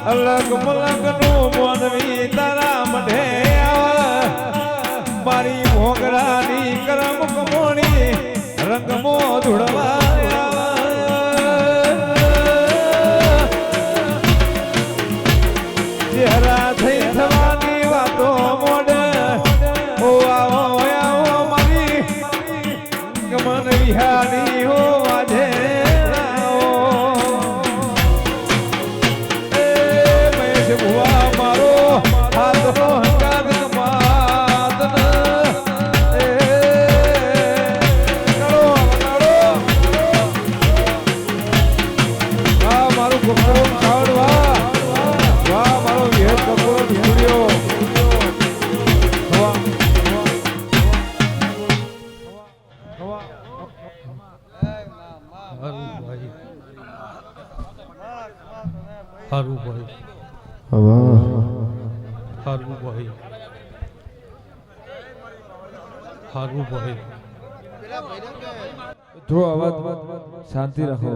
અલગ મલક નું મોનવી તારા મઢે મારી ભોગરાની કરમ કમોણી રંગમો ધુડવા ચહેરા થઈ થવાની વાતો મોડે ઓ આવો આવો મારી ગમન વિહારી હો વાજે થોડો અવાજ શાંતિ રાખો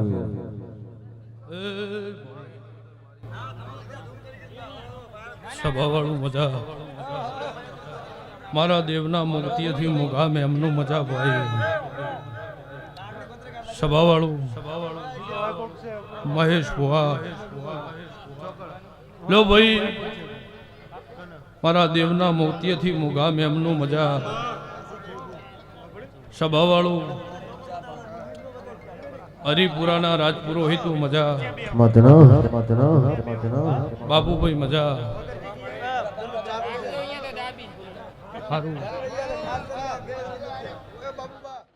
સભાવાળું મજા મારા દેવના મુક્તિથી મુગામે એમનું મજા ભાઈ સભાવાળું મહેશ ભુવા લો ભાઈ મારા દેવના મુક્તિથી મુગામે એમનું મજા સભાવાળું હરિપુરાના રાજપુરોહિત મજા બાબુભાઈ મજા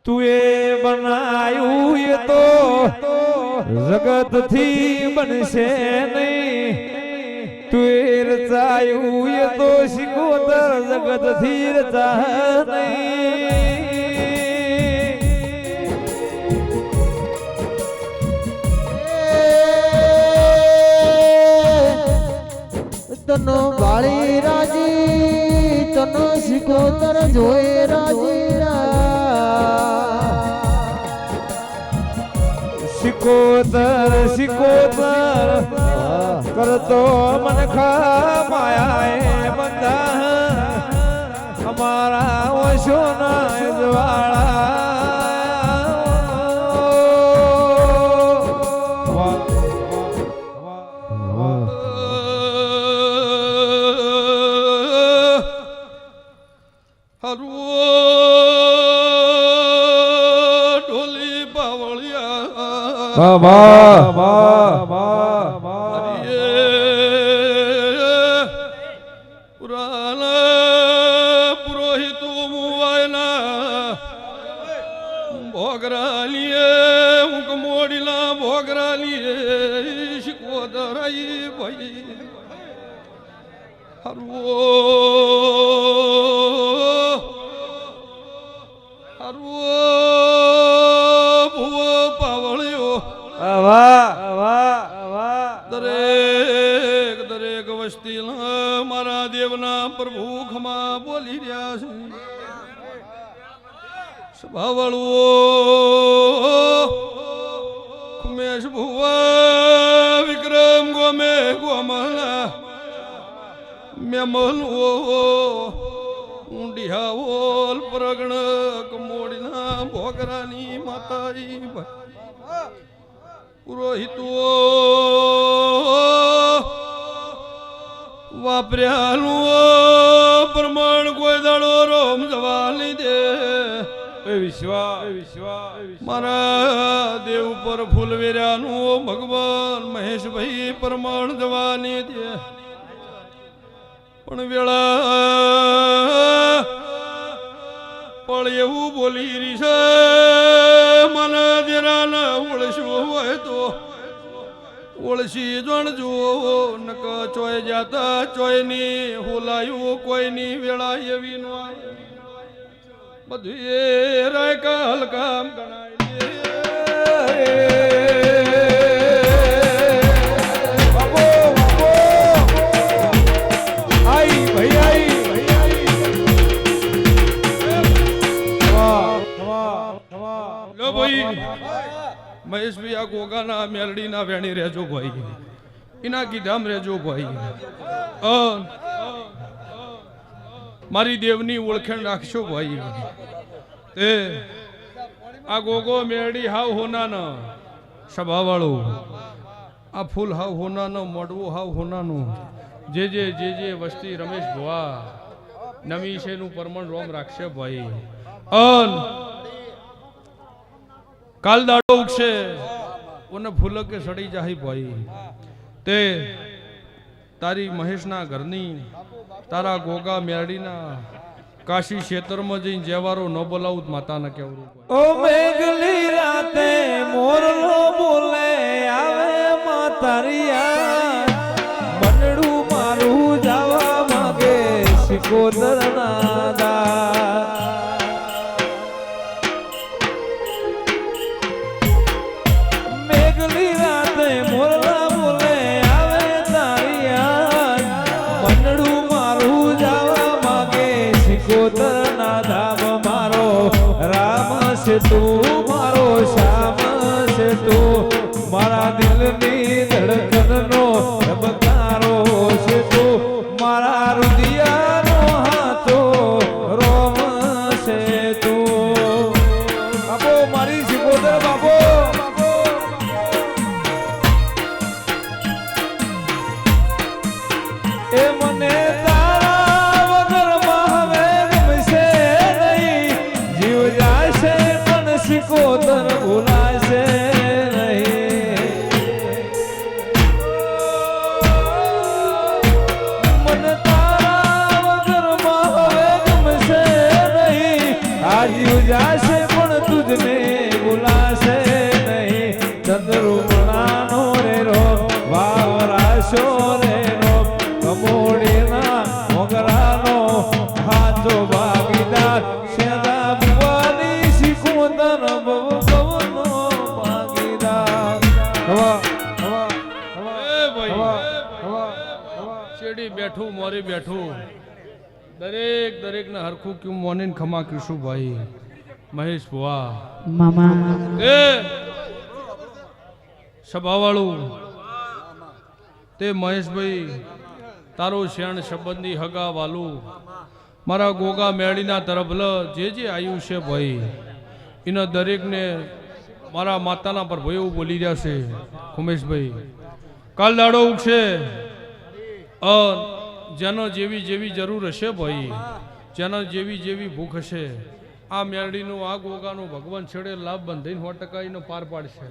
તું એ બનાયું એ તો જગત થી બનશે નહીં તું એ રચાયું એ તો શિકોતર જગત થી રચા નહીં તનો બાળી રાજી તનો શિકોતર જોઈ રાજી શિકોતર શિકોતર કરતો મન ખા માયા બંધા અમારા ઓશો ના જ્વાળા વાહ વાહ વાહ વાહ પુરાના પુરોહિતો મુવાયના ભોગરાલીએ ઊંઘ મોડીલા ભોગરાલીએ શિકોતરાઈ ભાઈ હરવો દરેક દરેક વસ્તી મારા દેવના પ્રભુ ખમા બોલી રહ્યા છે સભાવાળું ખુમેશ ભુવા વિક્રમ ગોમે ગોમલા મેમલવો ઊંડિયાવોલ પ્રગણ કમોડીના ભોગરાની માતાઈ પુરોહિતો વાપર્યાનું પ્રમાણ કોઈ દાડો રોમ જવા લીધે મારા દેવ પર ફૂલ વેર્યાનું ભગવાન મહેશભાઈ પ્રમાણ જવાની દે પણ વેળા પણ એવું બોલી રહી છે મને જરા ના ઓળશું હોય તો ઓળશી જોણજો નક ચોય જાતા ચોય ની હોલાયું કોઈની વેળા એવી નો બધું એ રાયકા હલકામ ગણાય બાપો આઈ ભાઈ લો ભાઈ મહેશભાઈ આ ગોગાના મેલડીના વેણી રહેજો ભાઈ એના કીધામ રહેજો ભાઈ મારી દેવની ઓળખાણ રાખશો ભાઈ તે આ ગોગો મેરડી હાવ હોનાનો સભાવાળો આ ફૂલ હાવ હોનાનો મોડવું હાવ હોનાનું જે વસ્તી રમેશ ભવા નવી છે નું પરમણ રોમ રાખશે ભાઈ અન કાલ દાડો ઉગશે ઓને ફૂલકે સડી જાય ભાઈ તે તારી મહેશના ઘરની તારા ગોગા મેરડીના કાશી ક્ષેત્રમાં જઈને જેવારો ન બોલાવું માતાને કેવરું ઓ મેઘલી રાતે મોરલો બોલે આવે માતારિયા મનડું મારું જવા માંગે સિકોદર નાદા મેઘલી રાતે મોરલા બોલે આવે તારિયા મનડું મારું જવા માંગે સિકોદર ના ધામ મારો રામ છે તું મારો શ્યામ છે તું મારા દિલની ધડકનનો ધબકારો છે તું મારા હૃદયનો હાથો રોમ છે તું બાપો મારી સિકોદર બાપો એ મને તારા વગરમાં હવે ગમશે નહીં જીવ જાશે પણ સિકોદર ભૂલાશે નહીં મને તારા વગરમાં હવે ગમશે નહીં આ જીવ જાશે પણ તુજને ભૂલાશે નહીં ચંદ્રુમણાનો રે રો વાવરાશો રે મોડીના મોગરાનો હાથો ભાગીદાર સેદા ભુવાની સિકોદર ભવનો ભાગીદાર શેડી બેઠું મોરી બેઠું દરેક ને હરખું ક્યું મોનીને ખમા કીશું ભાઈ મહેશ ભુવા મામા એ સભાવાળું તે મહેશભાઈ તારો શેણ સંબંધી હગા વાલું મારા ગોગા મેળીના તરફ જે આવ્યું છે ભાઈ એના દરેકને મારા માતાના પર ભાઈ એવું બોલી રહ્યા છે ઉમેશભાઈ કાલ દાડો ઉગશે જેનો જેવી જરૂર હશે ભાઈ જેનો જેવી ભૂખ હશે આ મેળડીનું આ ગોગાનું ભગવાન છેડે લાભ બંધાઈને 100% એનો પાર પાડશે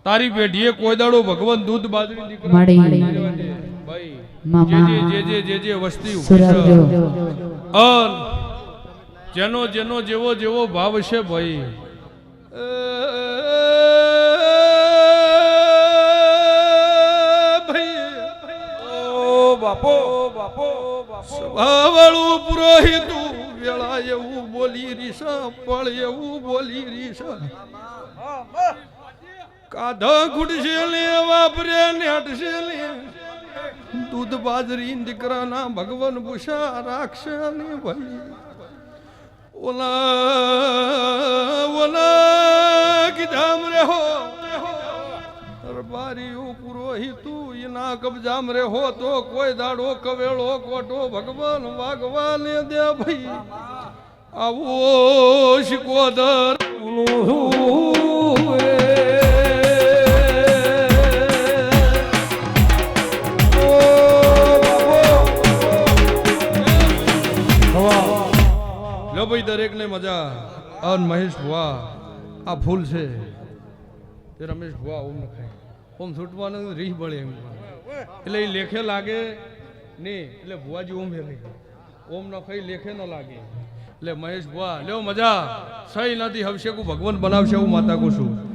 તારી પેઢીએ કોઈ દાડો ભગવાન દૂધ બાજરી દીકરા ભાઈ જે વસ્તી જેનો જેવો ભાવ છે ભાઈ બાપો સ્વભાવવાળું પુરોહિત વેળા એવું બોલી રીસા પળ એવું બોલી રીસા કાધા ઘૂટશે લે વાપરે નેટશે લે દૂધ બાજરી દીકરાના ભગવાન ભૂષા રાખશે ને ભાઈ ઓલા કીધામ રે હો દરબારીઓ પુરોહિતુ એના કબજામ રે હો તો કોઈ દાડો કવેળો કોટો ભગવાન વાગવા ને દે ભાઈ આવો શિકોદર લો ભાઈ દરેક ને મજા અન મહેશ ભુવા આ ફૂલ છે તે રમેશ ભુવા ઓમ નખાય ઓમ છૂટવાનું રીહ બળે એમ એટલે એ લેખે લાગે નહીં એટલે ભુવાજી ઓમ નહીં ઓમ ન ખાઈ લેખે ન લાગે એટલે મહેશ ભુવા લેવો મજા સહી નથી હવશે ભગવાન બનાવશે એવું માતા કહું છું